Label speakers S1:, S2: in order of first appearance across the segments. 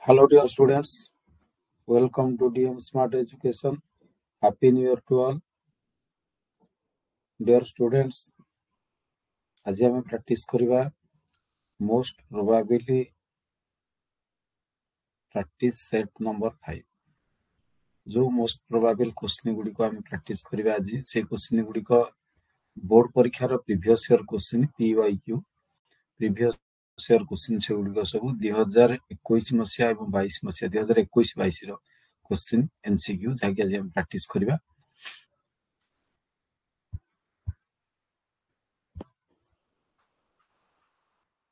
S1: Hello dear students, welcome to DM Smart Education. Happy New Year to all. Dear students, आज आम practice करिबा most probably practice set number 5 जो most probable question गुडी को आम practice करिबा आज से क्वेश्चन गुडी को बोर्ड परीक्षा रो previous year question PYQ previous year question से गुडी को सब 2021 मसिया एवं 22 मसिया 2021 22 रो क्वेश्चन MCQ जाके आज आम प्रैक्टिस करिबा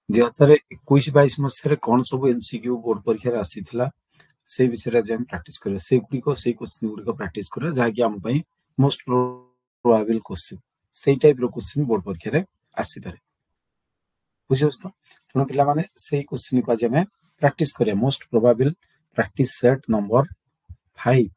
S1: 2021-22 मसिया कौन सब MCQ बोर्ड परीक्षा आसीथिला से विषय आज हम प्रैक्टिस करिया से गुडी को से क्वेश्चन गुडी को प्रैक्टिस करिया जाके हम पई मोस्ट प्रोबेबल क्वेश्चन से टाइप रो क्वेश्चन बोर्ड परीक्षा रे आसी पारे बुझियोस तो तनो पिला माने से क्वेश्चन को आज हम प्रैक्टिस करिया most probable practice set number 5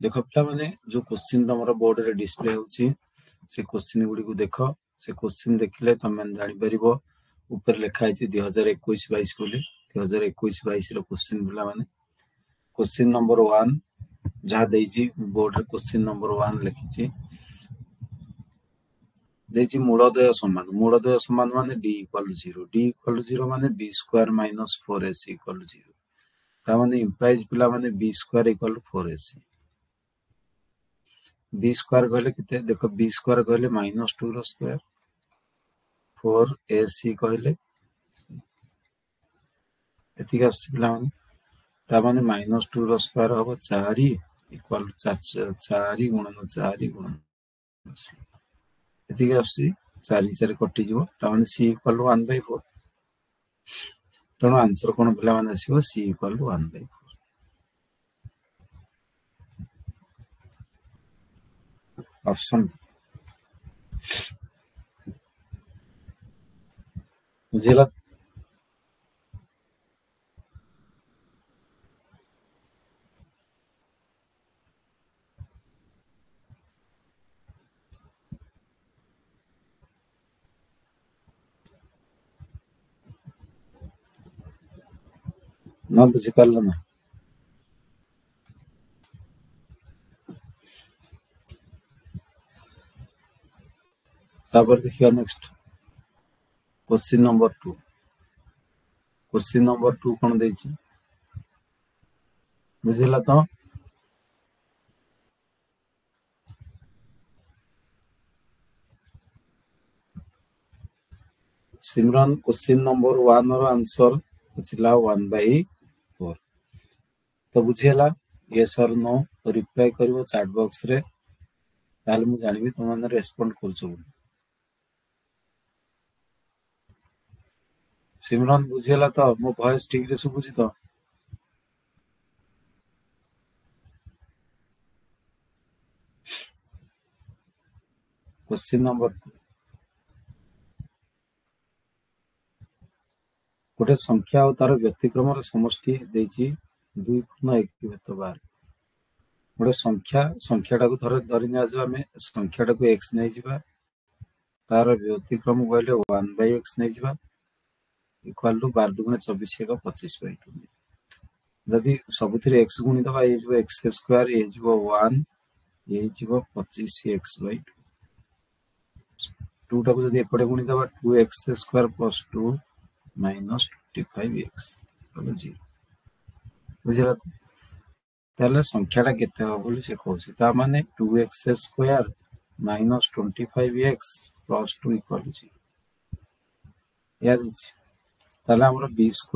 S1: देखो पिला माने जो क्वेश्चन तमरो बोर्ड रे डिस्प्ले होची से क्वेश्चन गुडी को देखो से क्वेश्चन देखले तमे जानि परिबो ऊपर लिखा है 2021-22 बोली 2021-22 रो क्वेश्चन पिला माने क्वेश्चन नंबर 1 जहा देजी बोर्ड रे क्वेश्चन नंबर 1 लिखिची देजी मूलदय समान माने d = 0 माने b² - 4ac = 0 ता माने इंप्लाइज पिला माने b² = 4ac b² कहले किते देखो b² कहले -2 रो स्क्वायर 4ac कहले एतिका पिला माने ता माने -2 रो स्क्वायर हो 4 = 4 गुणन 4 गुणन c एतिका 4 4 कटि जीवो ता माने c = 1/4 तनो आंसर कोन पिला माने आसीबो c = 1/4 ऑप्शन बुझिला ना बुझि पारला ना तापर देखिया next question number 2 question number 2 कोन देछि बुझिला तो सिमरन क्वेश्चन नंबर 1 रो आंसर छिला 1/4 तो बुझिला यस और नो रिप्लाई करिवो चैट बॉक्स रे ताल मु जानिबी तुम माने रेस्पोंड करछो सिमरन बुझिला तो मो वॉइस ठीक रे सुबुछि तो क्वेश्चन नंबर 2 गोटे संख्या और तार व्यतिक्रम रे समष्टि देछि 2.1/12 गोटे संख्याटा को थरे धरि न आजो हमें संख्याटा को x नै जिबा तार व्यतिक्रम कहले 1/x नै जिबा इक्वल टू 12 × 24 = 25/2 जदि सबुथिरे x गुणी दबा ए जिवो x² ए जिवो 1 ए जिवो 25x/2 2 टा को जदि एपटे गुणी दबा 2x² + 2 - 25x बोलो 0 बुझिला ताले संख्याटा केते हो बोली से कहउसी ता माने 2x² - 25x + 2 = 0 याद अछि ताले हमरो b² -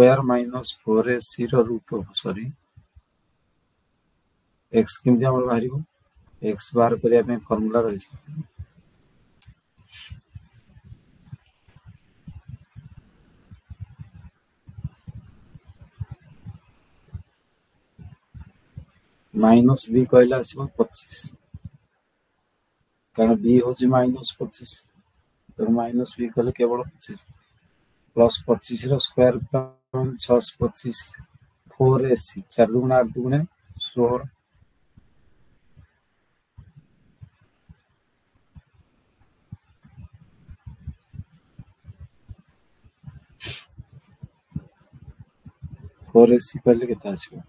S1: 4ac रो रूट हो सॉरी x किमजे हमरो बाहरिबो x बाहर करिया पे फार्मूला रहि छै -b कहला आसीबो 25 कारण b होची -25 तो -b कहले केवल 25 + 25 रो स्क्वायर 625 4AC 4 दुगुणे 8 दुगुणे 16 4AC कहले केते आसीबो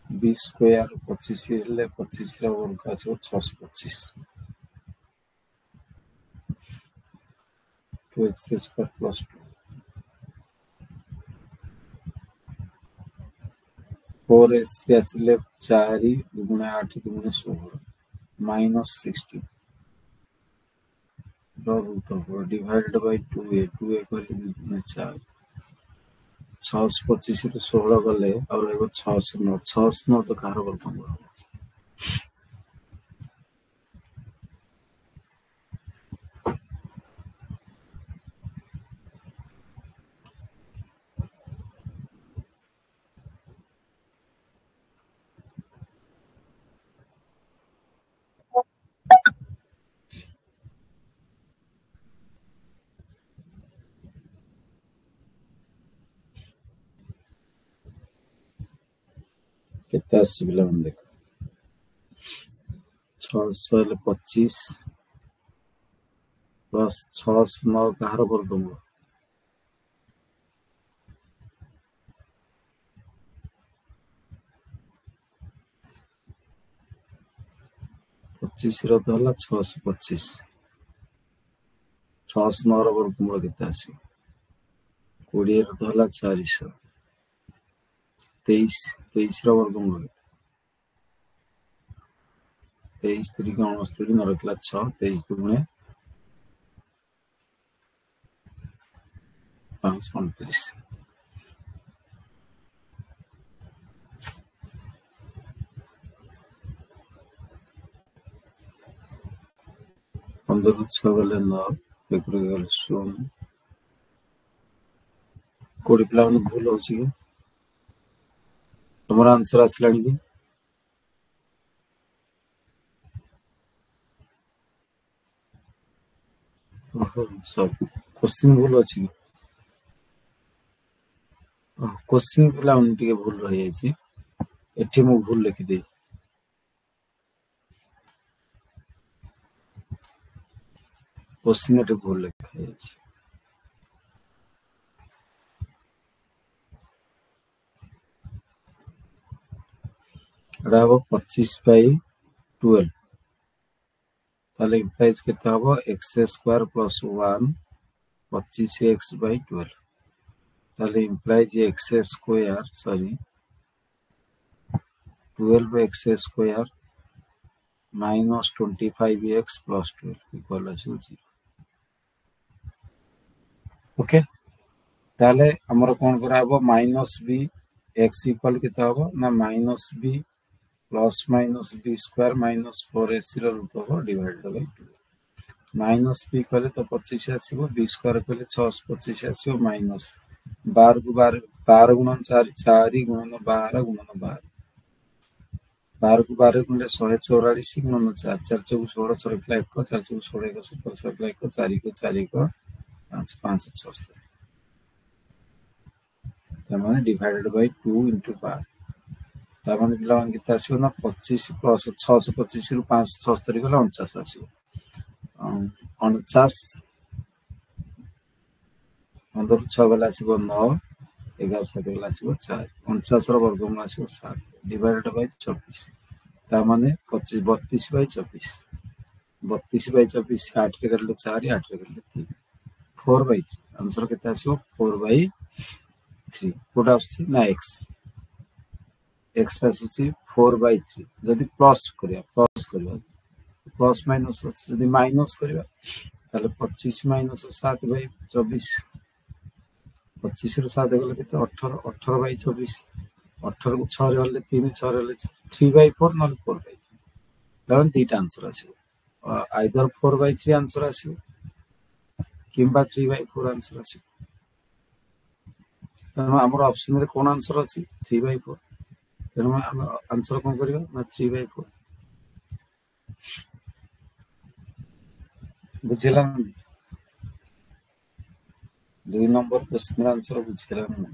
S1: 20 स्क्वायर 25 हेले 25 रा वर्ग आसीबो 625 2x square plus 2 4AC आसिले 4 दुगुणे 8 दुगुणे 16 minus 60 root over divided by 2a 2a कहले 2 दुगुणे 4 625 ରୁ 16 ଗଲେ ଆଉ ରହିବ 609 609 ତ କାହାର ବର୍ଗମୂଳ ହବ କେତେ ଆସିଛି ପିଲାମାନେ ଦେଖ 600 ହେଲେ 25 ପ୍ଲସ୍ 609 କାହାର ବର୍ଗମୂଳ 25 ର ତ ହେଲା 625 609 ର ବର୍ଗମୂଳ କେତେ ଆସିବ 20 ର ତ ହେଲା 400 23 ର ବର୍ଗମୂଳ କେତେ 23 3 69 ନ ରଖିଲା 6 23 ଦୁଗୁଣେ 529 15 ରୁ 6 ଗଲେ 9 ଏକରୁ ଗଲେ 0 କୋଡି ପିଲାମାନେ ଭୁଲ ହଉଛି କି ତମର ଆନ୍ସର ଆସିଲାଣି କି ସବୁ क्वेश्चन भूल अछि क्वेश्चन पिलाମାନେ ଟିକେ ଭୁଲ ରହି ଯାଇଛି ଏଠି ମୁଁ ଭୁଲ ଲେଖି ଦେଇଛି क्वेश्चन ଏଠି ଭୁଲ ଲେଖା ଯାଇଛି ଏଟା ହେବ 25 बाई 12 ताले इम्प्लाइज केते हबो x square plus 1 25x by 12 ताले implies x square sorry 12x square minus 25x plus 12 equal अछि 0 ओके ताले हमर कोन करा हबो माइनस b x इक्वल केते हबो ना minus b plus minus b square minus 4ac रो रूट हबो डिवाइडेड बाय 2 माइनस b कहले तो 25 आसीबो b स्क्वायर कहले 625 आसीबो माइनस 12 को 12 गुणन 4 4 गुणन 12 गुणन 12 12 को 12 गुणले 144 गुणन 4 4 चौक 16 सरक्ला 1 4 चौक 16 1 17 सरक्ला 1 4 को 4 को 5 5 76 तमाने डिवाइडेड बाय 2 इनटू 12 तमाने पिलावन किता आसीबो ना 25 प्लस 625 रु 5 76 गला 49 आसीबो 49 15 6 गला आसीबो 9 11 7 गला आसीबो 4 49 रो वर्गमूल आसीबो 7 डिवाइडेड बाय 24 तमाने 25 32 बाय 24 32 बाय 24 8 के करले 4 8 के करले 3 4 बाय 3 आंसर केते आसीबो 4 बाय 3 कोडा आसी ना x आसी 4 बाय 3 जदि प्लस प्लस माइनस जदि माइनस करिया ताले 25 माइनस 7 बाय 24 25 रु 7 गले केते 18 18 बाय 24 18 को 6 रे गले 3 6 रे गले 3 बाय 4 नल 4 बाय 3 लेवन तीटा आंसर आसीबो आइदर 4 बाय 3 आंसर आसीबो किंबा 3 बाय 4 आंसर आसीबो तनो हमर ऑप्शन रे कोन आंसर अछि 3 बाय 4 तनो हम आंसर कोन करियो ना 3 बाय 4 बुझिला 2 नंबर क्वेश्चन आंसर बुझेला ना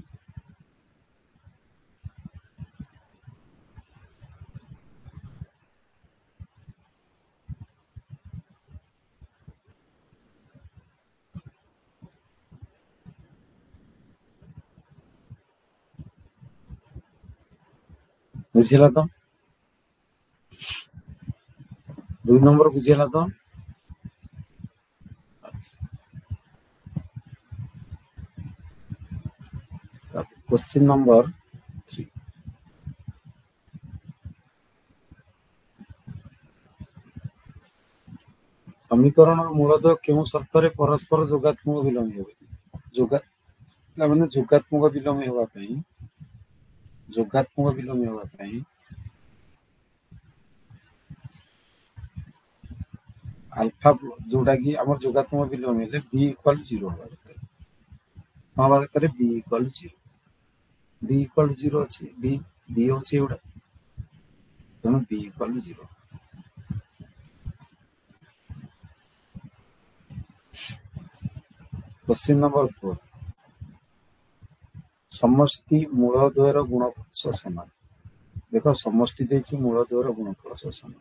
S1: बुझेला तो 2 नंबर बुझेला तो क्वेश्चन नंबर 3 समीकरण मूलतः केउं शर्तरे परस्पर जोगात्मक विलोम हेबे जोगा माने जोगात्मक विलोम हेबा पई जोगात्मक विलोम हेबा पई अल्फा जोटा कि हमर जोगात्मक विलोम हेले b इक्वल 0 होबा दरकार हवा दरकार b इक्वल 0 b इक्वल 0 अछि b होछि एउडा तेणु b इक्वल 0 क्वेश्चन नंबर 4 समष्टि मूलद्वयर गुणफल समान देखो समष्टि देछि मूलद्वयर गुणफल समान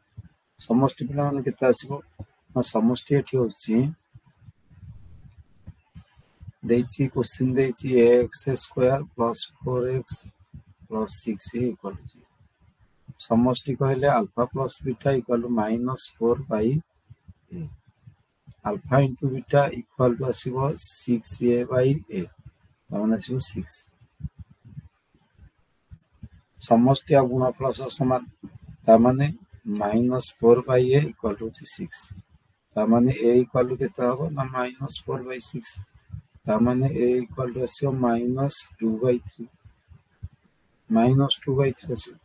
S1: समष्टि पिला माने केते आसीबो ना समष्टि एठी होछि देछि क्वेश्चन देछि x square plus 4x plus 6 equal 0 समष्टि कहले alpha plus beta equal -4 by a alpha into beta equal to आसीबो 6a बाई a ताମାନେ आसीबो 6 समष्टि आ गुणफल समान ताମାନେ -4 बाई a इक्वल टू 6 ताମାନେ a इक्वल टू केते हबो ना -4 बाई 6 ताମାନେ a इक्वल टू आसीबो -2 बाई 3 -2 बाई 3 आसीबो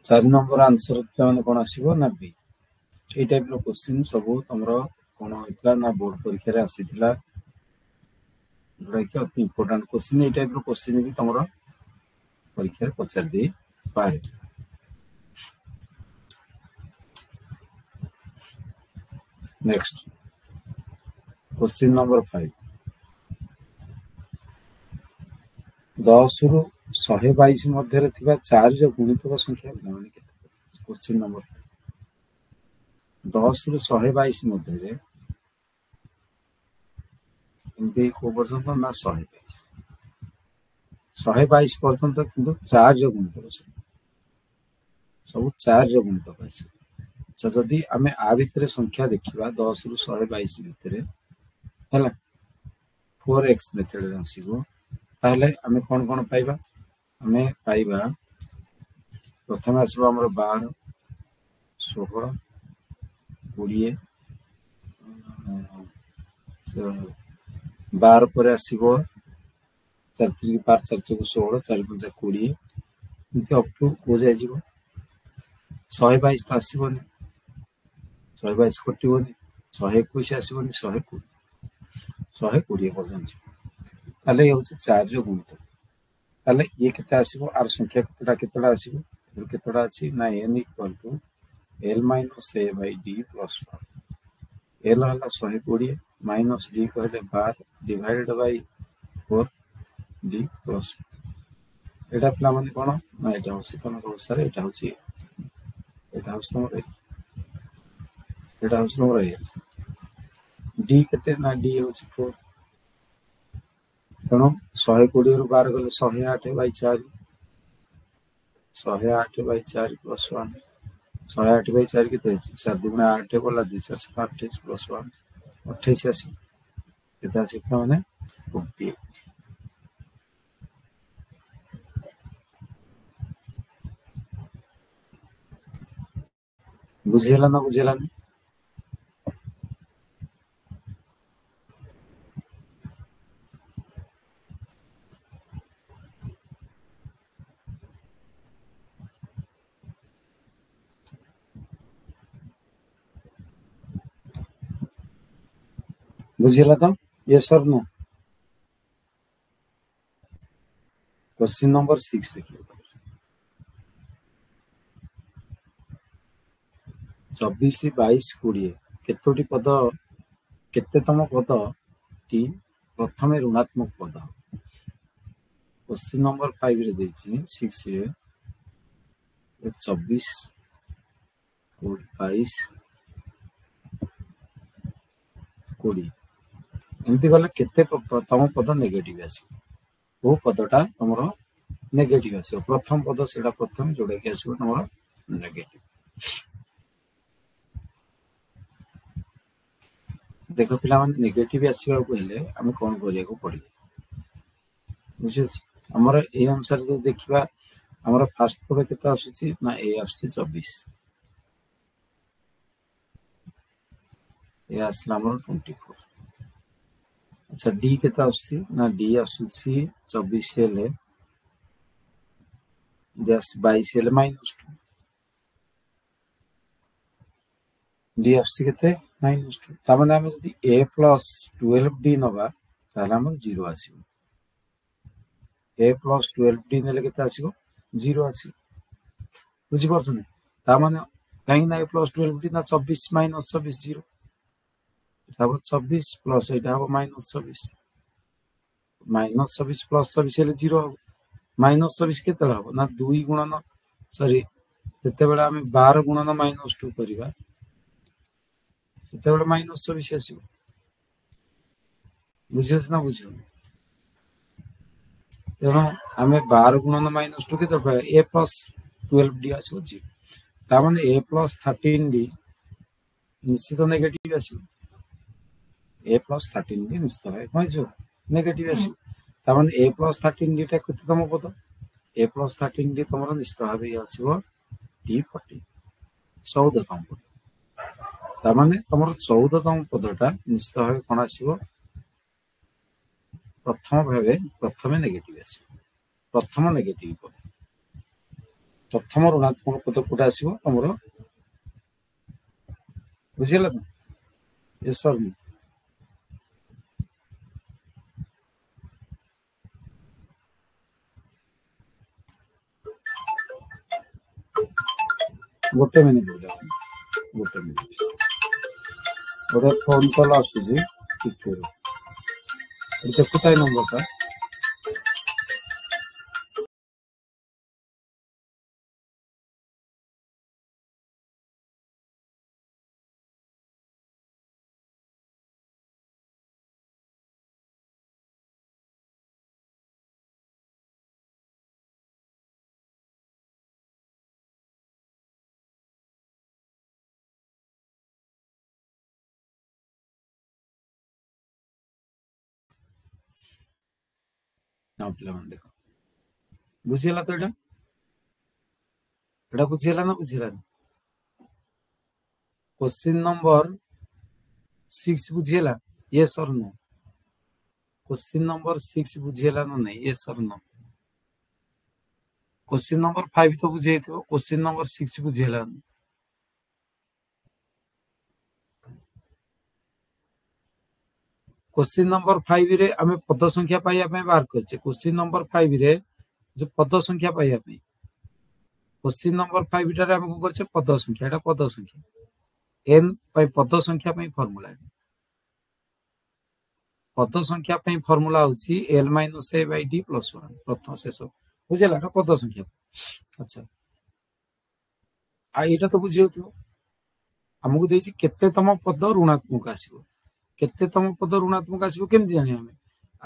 S1: 4 नंबर आंसर माने कोन आसीबो ना बी ए टाइप रो क्वेश्चन सब तमरो कोन होइतला ना बोर्ड परीक्षा रे आसीतला जोटा कि अति इंपोर्टेंट क्वेश्चन ए टाइप रो क्वेश्चन भी तमरो परीक्षा रे पचार दे पारे नेक्स्ट क्वेश्चन नंबर 5 10 रु 122 मध्य रे थिबा 4 रो गुणितक संख्या माने केते क्वेश्चन नंबर 10 रु 122 मध्य रे एमपी को पर्यंत ना 122 122 पर्यंत किंतु 4 रो गुणितक सब 4 रो गुणितक आसी अच्छा जदि आमे आ भितरे संख्या देखिबा 10 रु 122 भितरे हला 4x मेथड रे आसीबो ताहले आमे कोन कोन पाइबा आमे पाइबा प्रथम आसीबो हमर 12 16 20 12 पर आसीबो 4 3 5 4 4 16 4 5 20 इनके अप टू को जाय जीवो 122 तो आसीबोनी 122 कटिबोनी 121 आसीबोनी 120 120 पर्यंत ताले होछि 4 जो गुणित ताले ये केते आसीबो आर संख्या केतेटा आसीबो जो केतेटा अछि ना n equal to l minus a by d plus 1 l हला 120 माइनस d कहले 12 divided by 4 d plus iota पिला माने कोन ना एटा होछि तम अनुसार एटा होछि तमरे एटा होछि तमरे d केते ना d होछि 4 तेणु 120 रु 12 गले 108 बाय 4 108 बाय 4 प्लस 1 108 बाय 4 केते 7 दुना 8 बोला 2 4 28 प्लस 1 28 आसी केते आसी माने 20 बुझेला ना बुझेला बुझेला तो यस और नो क्वेश्चन नंबर 6 देखिए 24 22 20 केतोटी पद केतेतम पद टी प्रथम ऋणात्मक पद क्वेश्चन नंबर 5 रे देछि 6 रे 24 22 20 एमती गले केते प्रथम पद नेगेटिव आसी वो पदटा तमरो नेगेटिव आसी प्रथम पद सेटा प्रथम जोड़े के आसी तमरो नेगेटिव देखो पिला माने नेगेटिव आसीबा पहिले हम कोन करिया को पड़ी बुझे हमर ए अनुसार जो देखिबा हमर फर्स्ट पद केते आसी ना ए आसी 24 ए आसला हमर 24 अच्छा डी केते आसी ना डी आसी 24 हेले दस 22 हेले -2 डी आसी केते -2 ता माने हम जदी a + 12d नबा ताला हम 0 आसीबो a + 12d नेले केते आसीबो 0 आसीबो बुझी परछने ता माने काहे ना a + 12d ना 24 - 24 0 এটা হবে 24 প্লাস এটা হবে -24 -24 প্লাস 24 ହେଲେ 0 হবে -24 କେତେବେଳେ ହେବ ନା 2 ଗୁଣନ ସରି ଯେତେବେଳେ ଆମେ 12 ଗୁଣନ -2 କରିବା ସେତେବେଳେ -24 ଆସିବ ବୁଝିହଉଛି ନା ବୁଝିହଉନି ତେଣୁ ଆମେ 12 ଗୁଣନ -2 କେତେ ପାଇବା a + 12d ଆସିବ 0 ତା ମାନେ a + 13d ନିଶ୍ଚିତ ନେଗେଟିଭ ଆସିବ a + 13d ନିଶ୍ଚିତ ଭାବେ କଣ ଆସିବ नेगेटिव आसी ताମାନେ a + 13d टा केतेतम पद a + 13d तमरो निश्चित भाबे आसीबो d14 14तम पद ताମାନେ तमरो 14तम पदटा निश्चित भाबे कोन आसीबो प्रथम नेगेटिव आसीबो प्रथम नेगेटिव पद प्रथम ऋणात्मक पद कोटा आसीबो तमरो बुझिला त यस सर गोटे मिनिट गोटे मिनिट गोटे फोन कॉल आसुची टिके देखुता नंबरटा ना पिला मन देखो बुझिला तो एटा बुझिला ना बुझिला क्वेश्चन नंबर 6 बुझिला यस और नो क्वेश्चन नंबर 6 बुझिला ना नहीं यस और नो क्वेश्चन नंबर 5 तो बुझेइथिबो क्वेश्चन नंबर 6 बुझिला क्वेश्चन नंबर 5 रे आमे पद संख्या पाइया पे बाहर करछे क्वेश्चन नंबर 5 रे जो पद संख्या पाइया पे क्वेश्चन नंबर 5 रे आमे को करछे पद संख्या एटा पद संख्या n पाई पद संख्या पे फार्मूला पद संख्या पे फार्मूला होची l - a / d + 1 प्रथम शेष बुझिला का पद संख्या अच्छा आ एटा तो बुझियौ हमकु देछि केतेतम पद ऋणात्मक आसीबो केतेतम पद ऋणात्मक आसीबो केमति जानि हमें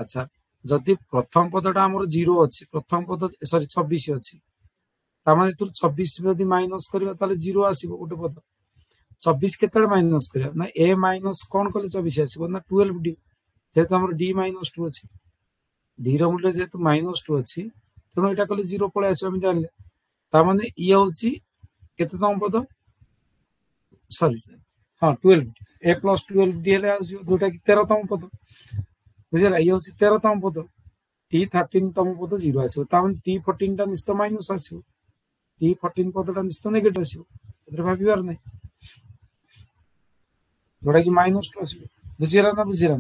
S1: अच्छा जदि प्रथम पदटा हमर 0 अछि प्रथम पद सॉरी 26 अछि ता माने तु 26 यदि माइनस करबा ताले 0 आसीबो गोटे पद 24 केतळे माइनस करबा ना a माइनस कोन कले 24 आसीबो ना 12d जेतो हमर d - 2 अछि d रो मूल्य जेतो -2 अछि तनो एटा कले 0 पळे आसीबो हम जानले ता माने इ होछि केतेतम पद सॉरी हाँ 12 a + 12d हेले जोटा कि 13तम पद बुझिला ये होछि 13तम पद t13 तम पद 0 आसीबो ता माने t14 टा निश्चित माइनस आसीबो t14 पदटा निश्चित नेगेटिव आसीबो एतरे भाबिबार नै जोटा कि -2 आसीबो बुझिला ना बुझिला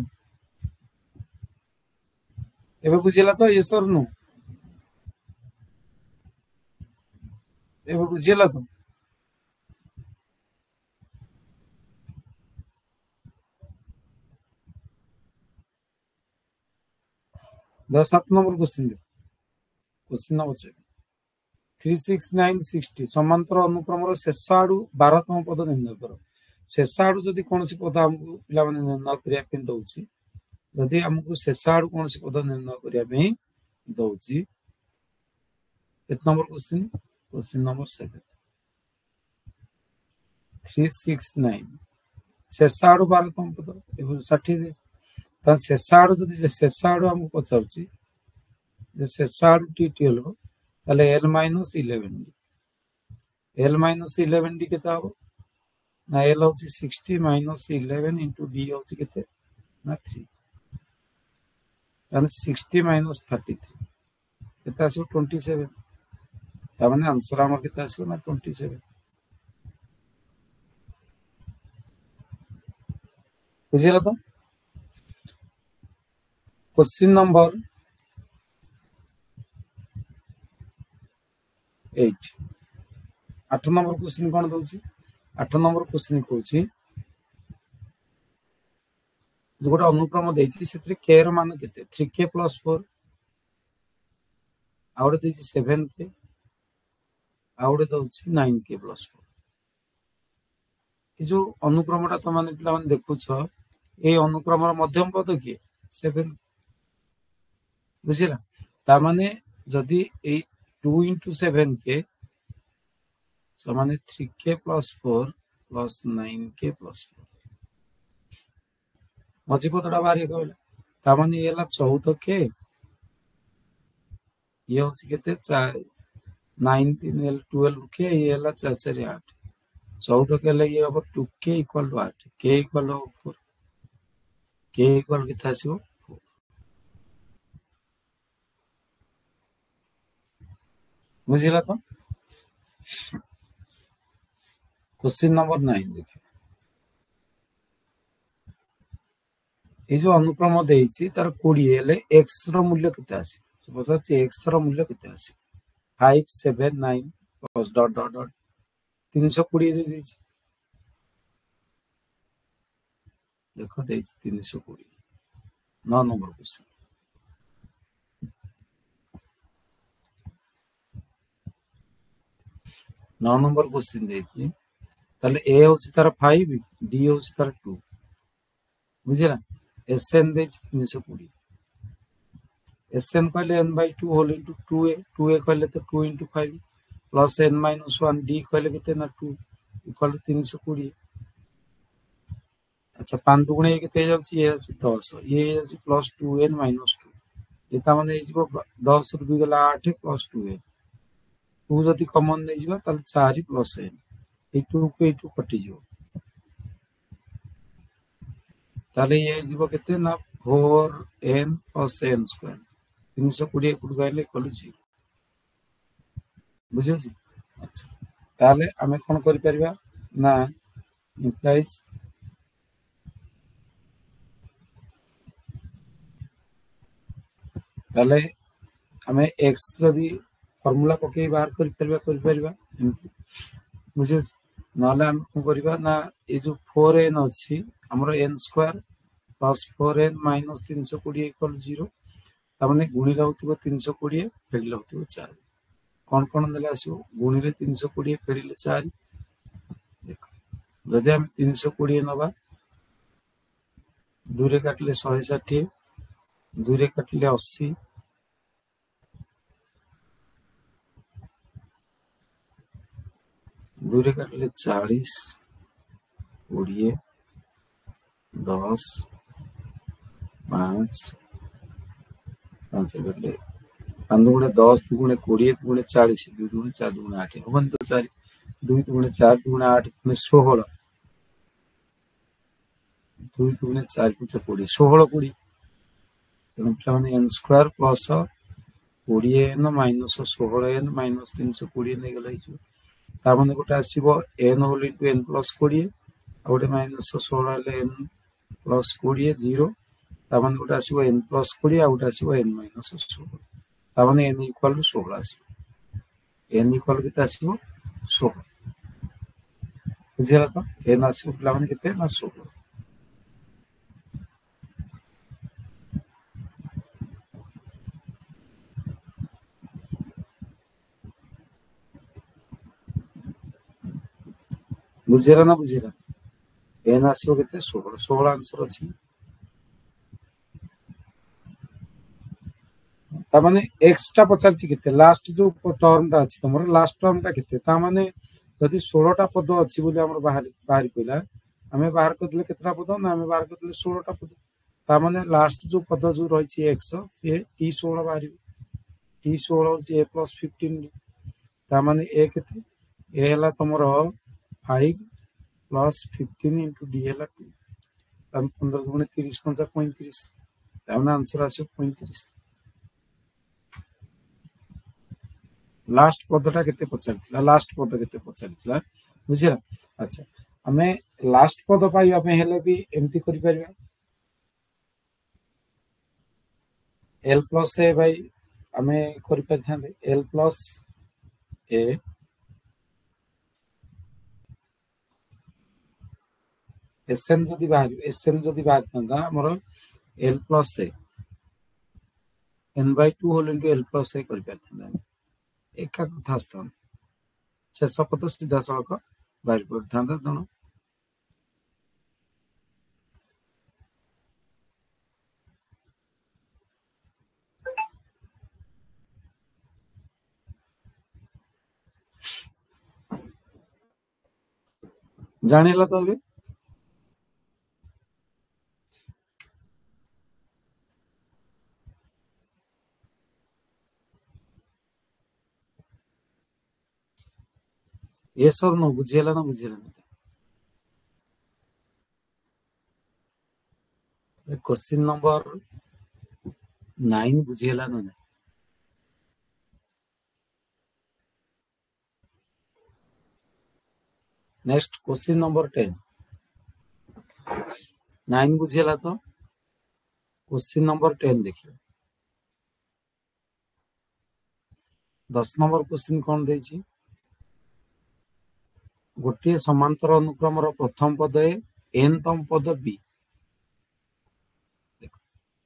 S1: एबे बुझिला तो यस और नो एबे बुझिला तो 7 नंबर क्वेश्चन देखो, क्वेश्चन नंबर 7 369 60 समांतर अनुक्रम शेष आड़ू 12तम पद निर्णय कर। शेष आड़ू जदि कौन पद आमको पिला निर्णय करने दौर, जदि आमको शेष आड़ू कौन पद निर्णय करने दौर, नंबर क्वेश्चन, क्वेश्चन नंबर 7 369 शेष आड़ू 12तम पद 60 शेष आड़ू जदि शेष आड़ू आमको पचार शेष आड़ू टी हल एल -11d एल -11d के ना एल हूँ 60 -11 इंटू डी हूँ के 3 60 -33 के 27 ताने आंसर आम के 27 बुझील तो। क्वेश्चन नंबर 8 8 नंबर क्वेश्चन कौन दौर 8 नंबर क्वेश्चन कौन जो गोटे अनुक्रम देती के मान के 3k + 4 आउटे 7k आउटे दौर 9k + 4 ये जो अनुक्रम तुम पे देखुच ये अनुक्रम मध्यम पद किए 7 बुझला ताने जदि 2 × 7k समान 3k + 4 + 9k + 4 मझी पदटा बाहर कहला ताने ये 14k ये हूँ के 9 3 12k ये 4 4 8 14k ये हम 2k = 8 k = 4 k = के आसो बुझला तो। क्वेश्चन नंबर 9 देखिए ये जो अनुक्रम देती तार 20 हेले एक्स रूल्य के पचार एक्स रूल्य के 5 7 9 प्लस डट डट डट 320 देख 320 9 नंबर क्वेश्चन 9 नंबर क्वेश्चन देती ए हूँ तार 5 डी हूँ तार 2 बुझला एस एन दे 320 एस एन कहले n/2 होल इंटू 2a कहले तो 2 × 5 प्लस n - 1 डी कहले के 2 इक्वल 320 अच्छा 5 दुगुणे के 10 ये प्लस 2n - 2 ये 10 रु 2 गला 8 प्लस 2n 2 जदि कमन नहीं जावा 4 प्लस n ये 2 को 2 कटि ये के ना 4n + n² 320 एपट गले इक्वल 0 बुझे। अच्छा ताले आमे कौन कर ना इम्प्लाइज ताले आमे x जदि फॉर्मूला पके बाहर कर बुझे ना आम कौन करवा ना ये जो 4n अच्छी हमर n² + 4n - 320 इक्वल 0 ताने गुणिले होतिबो 320 फेडिले होतिबो 4 कौन कौन देले आसो गुणिले 320 फेडिले 4 देख जदि हम 320 नबा 2 रे काटले 160 2 रे काटले 80 2 रे काटले 40 20 10 5 5 काटले 5 दुगुणे 10 दुगुणे 20 दुगुणे 40 2 दुगुणे 4 दुगुणे 8 हम तो 4 2 दुगुणे 4 दुगुणे 8 दुगुणे 16 2 दुगुणे 4 5 20 16 20 तेणु पे n² प्लस 20n - 16n - 320 नहीं गला ताने गोटे आसो n होल इंटू n + 20 आ गोटे -16 n + 20 0 ताने गोटे आसो n + 20 आ गोटे आसो n - 16 ताने n इक्वल 16 आसो n इक्वल के 16 बुझीगला तो n आसो पे के 16 बुझेगा ना बुझेगा एन आसो केते 16 16 आंसर अछि ता माने x टा पचारछि केते लास्ट जो टर्म ता अछि तमरो लास्ट टर्म ता केते ता माने जदि 16 टा पद अछि बोली हमर बाहर बाहर पइला हमें बाहर करले केतरा पद ना हमें बाहर करले 16 टा पद ता माने लास्ट जो पद जो रहिछि x से t 16 बाहर t 16 जे प्लस 15 ता माने a केते a हला तमरो 5 प्लस 15 into d हला 2 तम 15 गुणे 30 पंचा 35 ताମାନେ आंसर आसे 35 लास्ट पदटा केते पचारथिला लास्ट पद केते पचारथिला बुझिला अच्छा हमें लास्ट पद पाइबा पे हेले भी एमती करि परिबा l plus a भाई हमें करि परथांदे l plus a sn जदि बाहर थांदा हमर l plus a n by 2 whole into l plus a करि परथांदा एका कथा स्थान शेष पद सीधा सड़क बाहर पड़ता तेणु जानिला तो अभी ये सब न बुझेला ना क्वेश्चन नंबर 9 बुझेला ना नेक्स्ट क्वेश्चन नंबर 10 9 बुझेला तो क्वेश्चन नंबर 10 देखिए 10 नंबर क्वेश्चन कौन देछि गोटे समांतर अनुक्रम प्रथम पद ए एन तम पद बी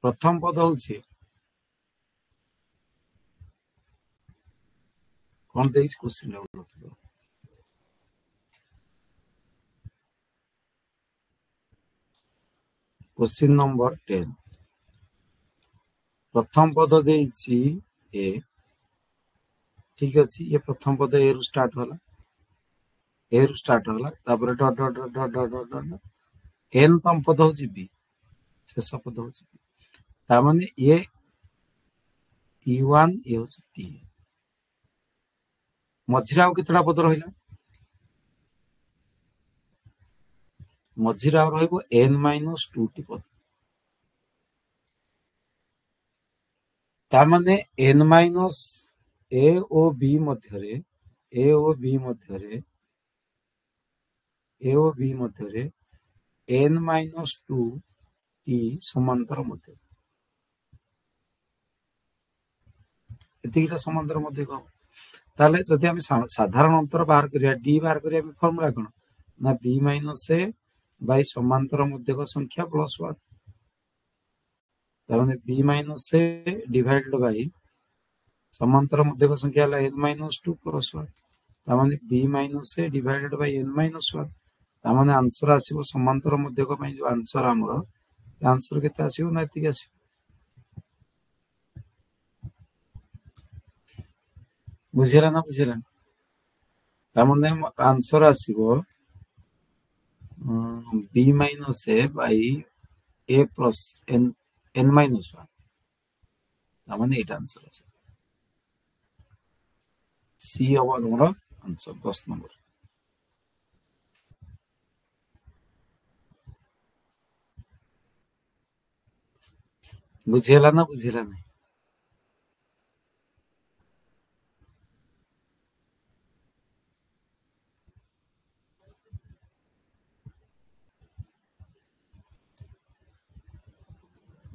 S1: प्रथम पद हूँ कौन देछि क्वेश्चन क्वेश्चन नंबर 10 प्रथम पद देछि ए ठीक अच्छे ये प्रथम पद ए रु स्टार्ट होला ए रु स्टार्ट होला तापर dot dot dot dot dot dot dot n तम पद हूँ बी शेष पद हूँ ता माने ये E1 ये हूँ टी मझिरे आउ केतटा पद रहिला मझिरे आउ रहइबो n - 2 टी पद ता माने n माइनस a ओ b मध्यरे a ओ b मध्यरे a ओ b मध्यरे n - 2 टी समांतर मध्य एतिकिटा समांतर मध्य कम ताले जदि हम साधारण अंतर बाहर करिया d बाहर करिया फॉर्मूला कोन ना b - a बाय समांतर मध्यक संख्या प्लस 1 ताने b - a डिवाइडेड बाय समांतर मध्यक संख्या है n - 2 प्लस 1 ताने b - a divided by n - 1 ताने आंसर आसीबो समांतर मध्यक पई जो आंसर हमर आंसर केते आसीबो ना एतिक आसीबो बुझिला ना बुझिला ताने आंसर आसीबो b - a by a plus n n - 1 ताने एटा आंसर आसीबो सी हवा हमर आंसर 10 नंबर बुझेला ना बुझेला नहीं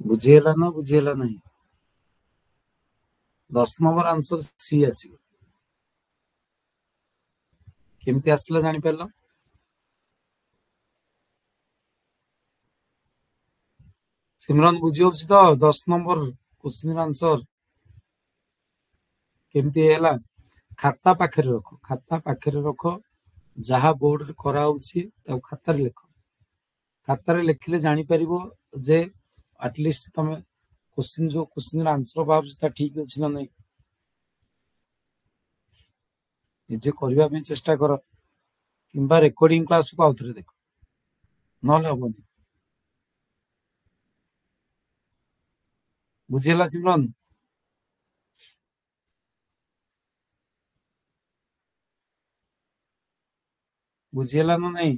S1: बुझेला ना बुझेला नहीं 10 नंबर आंसर सी आसीबो केमती आसला जानि परलो सिमरन बुझियोछि तो 10 नंबर क्वेश्चन आंसर केमती हैला खाता पाखरे रखो जहाँ बोर्ड रे करा होउछि ताऊ खातार लेख खातार लेखिले जानि परिबो जे एटलिस्ट तमे क्वेश्चन आंसर बाबू ठीक अछि ना नहीं निजे करबा पे चेष्टा कर किंबा रेकॉर्डिंग क्लास को आउथरे देख नले हबनी बुझिला सिमरन बुझिला ना नहीं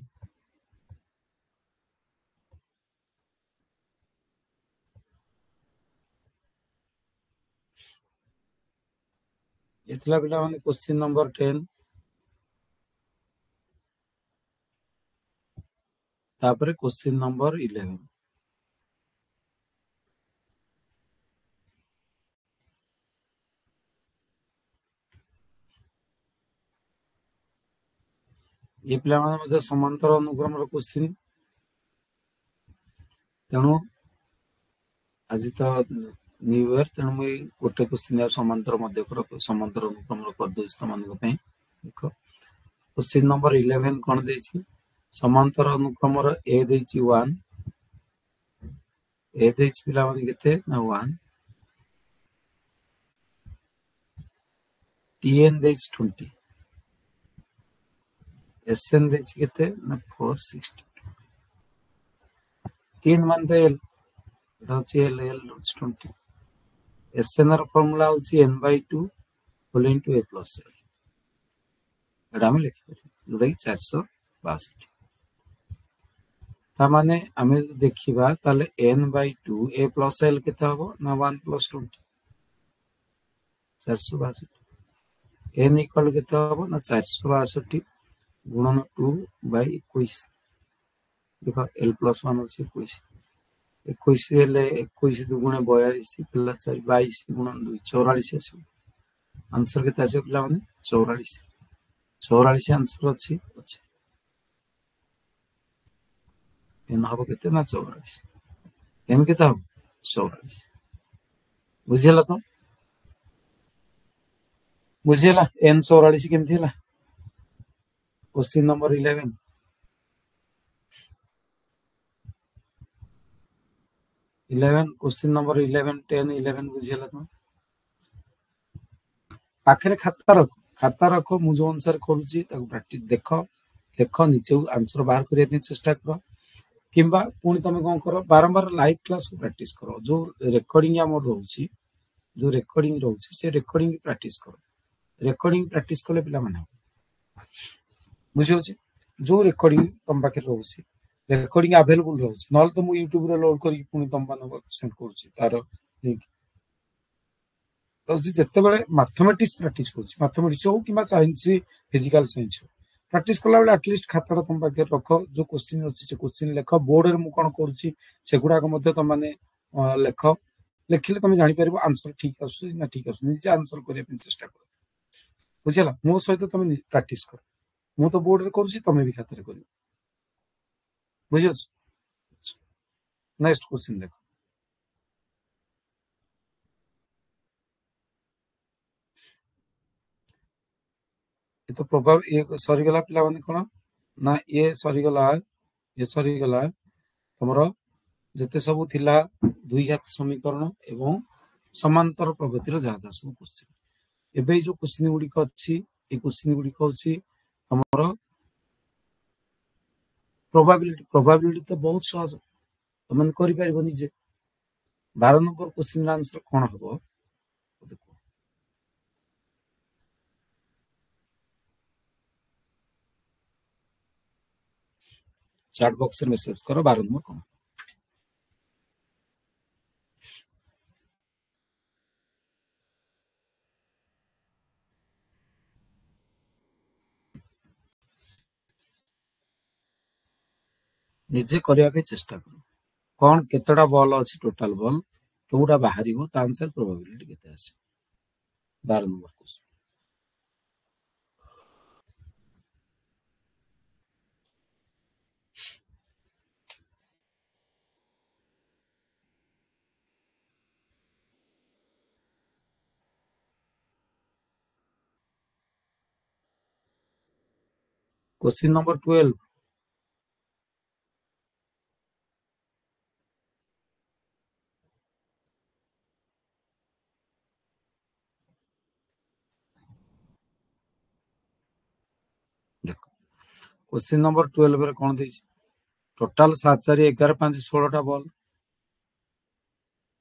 S1: एतला पिला माने क्वेश्चन नंबर 10 तापरे क्वेश्चन नंबर 11 ये पिला माने मते समांतर अनुक्रम रो क्वेश्चन तेणु आज तो न्यू ईयर तेणु मुई गोटे क्वेश्चन या समांतर अनुक्रम रो कर दोस्त मान पे देखो क्वेश्चन नंबर 11 कोन देछि समांतर अनुक्रम रो ए देछि 1 ए देछि पिला माने केते ना 1 टीएन देछि 20 एसएन देछि केते ना 460 टीएन मान तो एल होछि एल एल होछि 20 एसएन ର ଫର୍ମୁଲା ହେଉଛି n/2 whole into a plus l एटा हम लिखिपारे जोटा कि 462 तामाने आमे जदि देखिबा ताले n/2 a प्लस एल केते हबो ना 1 प्लस 20 462 n इक्वल केते हबो ना 462 गुणन 2/21 देखो l प्लस 1 होछि 21 21 हेले 21 दुगुणे 42 प्लस 22 गुणन 2 44 आसी आंसर केते आसी पिला माने 44 44 आंसर अछि अछि एन हबो केते ना 44 एन केते हबो 44 बुझिला तो बुझिला एन 44 केमथि हला क्वेश्चन नंबर 11 क्वेश्चन नंबर 11 10 11 बुझिला तो पाखरे खाता रख मु जो अनुसार करूची ताको प्रैक्टिस देख लेख निचे आंसर बाहर करिया पे चेष्टा कर किंबा पुणी तुम कौन कर बारंबार लाइव क्लास को प्रैक्टिस कर जो रेकर्डिंग आमर रोची जो रेकर्डिंग रोची से रेकर्डिंग प्रैक्टिस कर रेकर्डिंग प्रैक्टिस कले पिला माने बुझी होची जो रेकर्डिंग तुम पाखे रोची रेकर्डिंग अवेलेबल रोची नल तो मु यूट्यूब रे लोड करी पुणी तुम मान सेंड करूची तार लिंक तो जिते बेले मैथमेटिक्स प्रैक्टिस करूची मैथमेटिक्स हो कि साइंस फिजिकल साइंस हो प्रैक्टिस कला बेले एटलिस्ट खाता तुम पाखे रख जो क्वेश्चन अच्छी से क्वेश्चन लेख बोर्ड रे मु कोन करूची सेगुडा को मध्य तुम माने लेख लेखिले तुम जानि परबो आंसर ठीक आसु ना ठीक आसु निजे आंसर करिया पे चेष्टा कर बुझिला मो सहित तुम प्रैक्टिस कर मु तो बोर्ड रे करूची तुम भी खाता रे करियो बुझियो नेक्स्ट क्वेश्चन देखो ये तो प्रभाव ये सरी गला पिला माने कोन ना ये सरी गला तुमरो जेते सब थिला दुई घात समीकरण एवं समांतर प्रगतिर जहाँ जहाँ सब क्वेश्चन एबे जो क्वेश्चन गुड़िक अच्छी ये क्वेश्चन गुड़िक होची हमर प्रोबेबिलिटी तो बहुत सहज तुम करि परिबो निजे 12 नंबर क्वेश्चन आंसर कोन हबो देखो चैट बॉक्स रे मेसेज करो 12 नंबर कोन निजे करिया पे चेष्टा करो कौन केतटा बॉल अछि टोटल बॉल कोउटा बाहरिबो ता आंसर प्रोबेबिलिटी केते आसे 12 नंबर क्वेश्चन क्वेश्चन नंबर 12 देखो क्वेश्चन नंबर 12 रे कौन देछि टोटाल 7 4 11 5 16 टा बॉल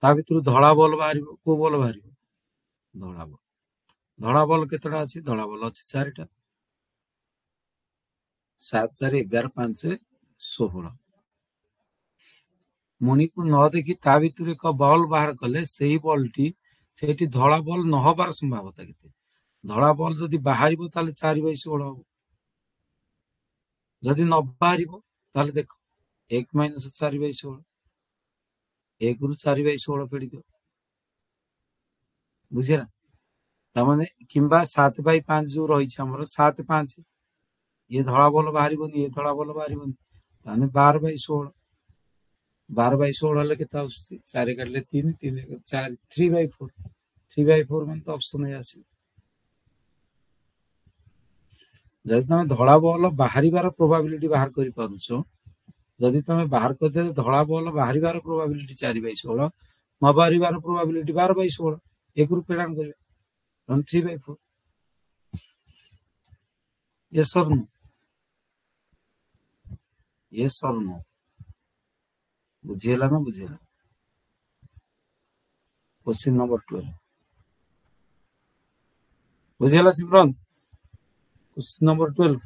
S1: ता भितर धड़ा बॉल बाहरिबो को बॉल बाहरिबो धड़ा बॉल केतटा अछि धड़ा बॉल अछि 4 टा 7 4 11 5 16 मुनि को न देखि ता भितर एक बॉल बाहर कले सेही बॉल टी सेठी धड़ा बॉल न हबार संभावना केते धड़ा बॉल जदि बाहरिबो ताले 4 बाय 16 हो जदि न बाहरिबो ताले देखो 1 - 4 बाय 16 1 रु 4 बाय 16 फेडी दियो बुझिला तामाने किंबा 7 बाय 5 जो रही छ हमर 7 5 ये धड़ा बॉल बाहरिबोनी ये धड़ा बॉल बाहरिबोनी ताने 12 बाय 16 12 बाय 16 हेले केता आसुची 4 काटले 3 3 4 3 बाय 4 3 बाय 4 मन तो ऑप्शन है आसी जदि तमे धड़ा बॉल बाहरिबार प्रोबेबिलिटी बाहर करि पारुछो जदि तमे बाहर करदे धड़ा बॉल बाहरिबार प्रोबेबिलिटी 4 बाय 16 न बाहरिबार प्रोबेबिलिटी 12 बाय 16 एक रु पेडान करिवे 3 बाय 4 यस और नो यस और नो बुझिएला ना बुझिएला क्वेश्चन नंबर 12 बुझिएला सिमरन क्वेश्चन नंबर 12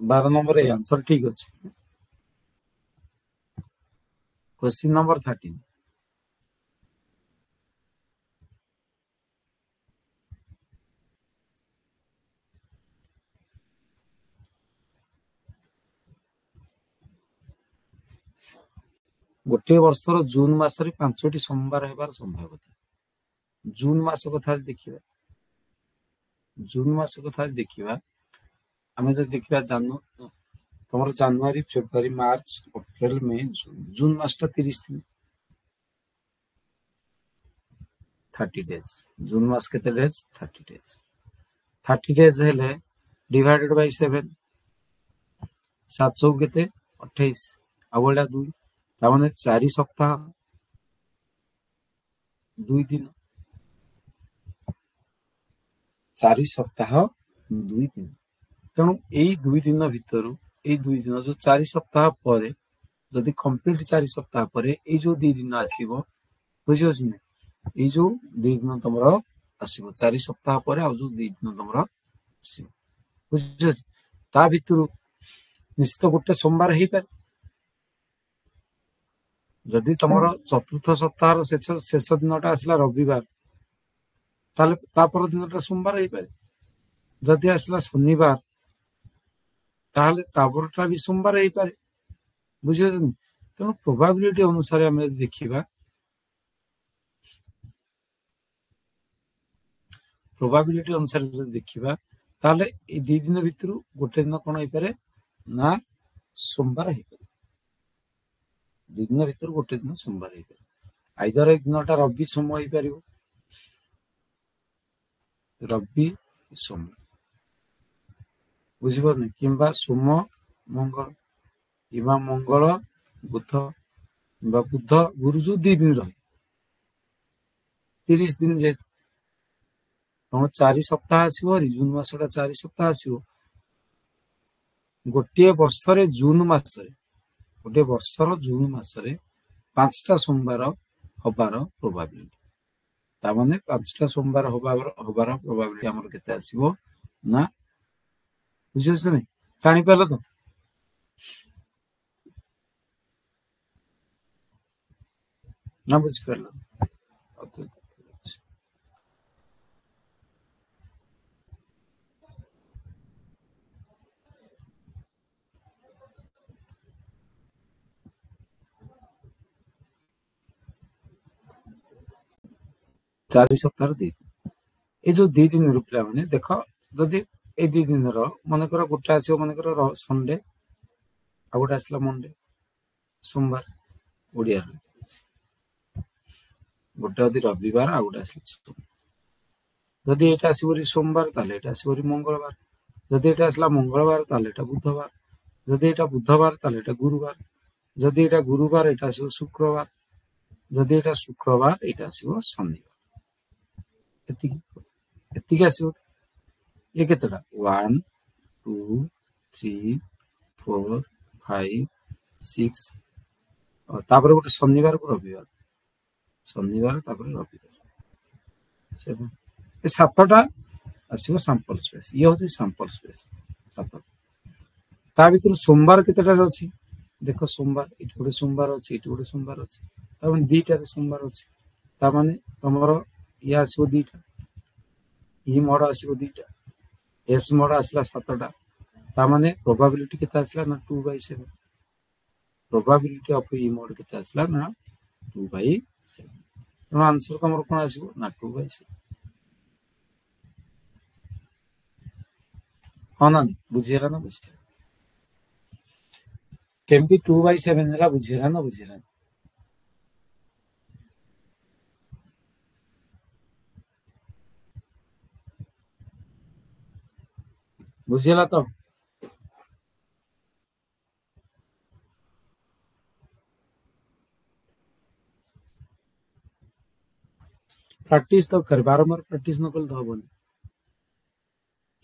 S1: 12 नंबर ए आंसर ठीक अछि क्वेश्चन नंबर 13 गोटे वर्षर जून मासरे 5टी सोमवार हेबार संभावना जून मास कथा देखिबा जून मास कथा देखिबा आमे जब देखिबा तमर जनवरी फेब्रुआरी मार्च अप्रैल मई जून जून मासटा 30 दिन 30 डेज जून मास केते डेज 30 डेज हेले डिवाइडेड बाय 7 7 चौक केते 28 आवळा 2 तामाने 4 सप्ताह 2 दिन 4 सप्ताह 2 दिन तेणु एई 2 दिन भितरु एई 2 दिन जो 4 सप्ताह परे जदि कंप्लीट 4 सप्ताह परे एई जो 2 दिन आसीबो बुझि होछि ने एई जो 2 दिन तमरो आसीबो 4 सप्ताह परे आ जो 2 दिन तमरो आसीबो बुझि होछि ता भितरु निश्चित गोटे सोमवार हेई पारे जदि तमरो चतुर्थ सप्ताह शेष दिनटा आसला रविवार ताले ता पर दिनटा सोमवार हेई पारे जदि आसला शनिवार ताहले तापरटा भी सोमवार हेई पारे बुझि होछि तेणु प्रोबेबिलिटी अनुसार हम देखिबा प्रोबेबिलिटी अनुसार देखिबा ताहले ए 2 दिन भितरु गोटे दिन कोन हेई पारे ना सोमवार हेई पारे 2 दिन भितरु गोटे दिन सोमवार हेई पारे आइदर एक दिनटा रवि सोम हेई पारिबो रवि सोम बुझिबोनी किंबा सोम मंगल किंबा मंगल बुध किंबा बुध गुरु जो 2 दिन रहे 30 दिन जे तम 4 सप्ताह आसीबो जून मासटा 4 सप्ताह आसीबो गोटे वर्षरे जून मासरे गोटे वर्षर जून मासरे 5टा सोमवार हबार प्रोबेबिलिटी ता माने 5टा सोमवार हबार प्रोबेबिलिटी हमर केते आसीबो ना बुझियोस नै जानि पालो तो ना बुझि पालो 4 सप्ताह 2 ए जो 2 दिन रुपला माने देखो जदि ए 2 दिन रो मन कर गोटे आसीबो मन कर संडे आ गोटे आसला मंडे सोमवार ओडिया गोटे यदि रविवार आ गोटे आसला सोमवार जदि एटा आसबरी सोमवार ताले एटा आसबरी मंगलवार जदि एटा आसला मंगलवार ताले एटा बुधवार जदि एटा बुधवार ताले एटा गुरुवार जदि एटा गुरुवार एटा आसब शुक्रवार जदि एटा शुक्रवार एटा आसब शनिवार एतिकी एतिकी आसब ये केतेटा 1 2 3 4 5 6 तापर गोटे शनिवार को रविवार शनिवार तापर रविवार 7 ए सातटा आसब सैंपल स्पेस ये हूँ सैंपल स्पेस सात ता भीतर सोमवार केतेटा अछि देख सोमवार इट गोटे सोमवार अछि इट गोटे सोमवार अछि ताମାନେ दीटा सोमवार अछि ताମାନେ तमरो ये आसब दीटा ई मोड आसब दीटा एस मोड आसला सातटा ताମାନେ प्रोबेबिलिटी केते आसला ना 2/7 प्रोबेबिलिटी ऑफ ई मोड केते आसला ना 2/7 तो आंसर तमरो कोन आसब ना 2/7 हाँ ना बुझिरा ना बुझिरा केमती 2/7 हला बुझिरा ना बुझिरा बुझिला तो प्रैक्टिस तो कर बारंबार प्रैक्टिस न कल तो हबनी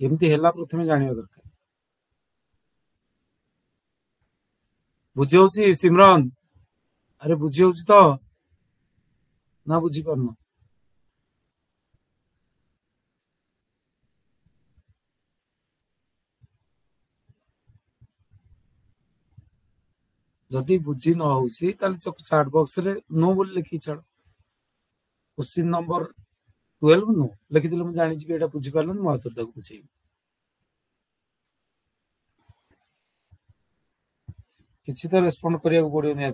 S1: केमती हला प्रथमे जानिया दरकार बुझे होची सिमरन अरे बुझे होची तो ना बुझी परनो जदि बुझी न होची ताले चैट बॉक्स रे नो बोल लिखि छाड़ क्वेश्चन नंबर 12 नो लिखि दिले म जानि छी एटा बुझी परलन म आतर ताको बुझेई किछि तो रेस्पोंड करिया को पड़ियो ने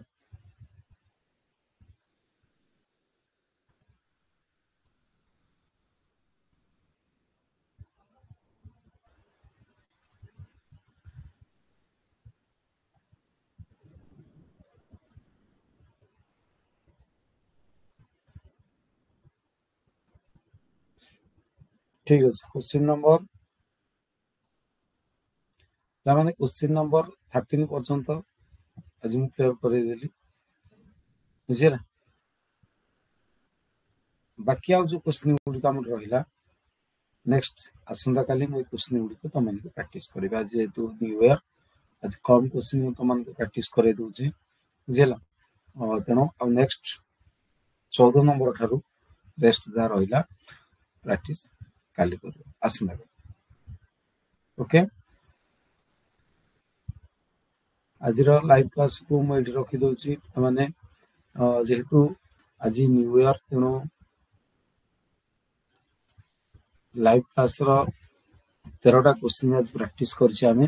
S1: ठीक अछि क्वेश्चन नंबर ता माने क्वेश्चन नंबर 13 पर्यंत आज मु क्लियर करे देली बुझिला बाकी आउ जो क्वेश्चन गुडी काम रहिला नेक्स्ट आसंता काली मु क्वेश्चन गुडी को तमन को प्रैक्टिस करबा जे तू न्यू ईयर आज कम क्वेश्चन तमन को प्रैक्टिस करे दोची बुझिला तेनो आ नेक्स्ट 14 नंबर ठारू रेस्ट जा रहिला प्रैक्टिस काली कर आसंता ओके आज लाइव क्लास को मु एठी रखी दोची माने जेहेतु आज न्यू ईयर तेनो लाइव क्लास रो 13टा क्वेश्चन आज प्रैक्टिस करछि आमे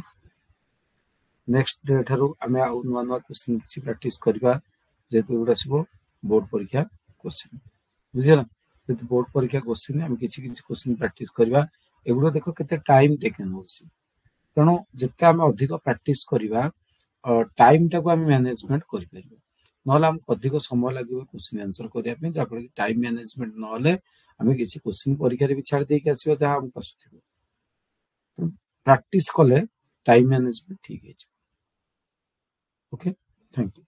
S1: नेक्स्ट डे ठारू आमे आ नुवा नुवा क्वेश्चन किछि प्रैक्टिस करबा जेतु गुडा सब बोर्ड परीक्षा क्वेश्चन बुझिला जेतु बोर्ड परीक्षा क्वेश्चन आमे किछि किछि क्वेश्चन प्रैक्टिस करबा एगुडा देखो केते टाइम टेकन होछि तेनो जेते आमे अधिक प्रैक्टिस करबा टाइम टाको आमे मैनेजमेंट करि परिबा नहले हमको अधिक समय लागो क्वेश्चन आंसर करिया पे जापर टाइम मैनेजमेंट नहले आमे किछि क्वेश्चन परीक्षा रे भी छाड़ दे के आसीबा जहा हमको आसुथिबो प्रैक्टिस कले टाइम मैनेजमेंट ठीक है ओके थैंक यू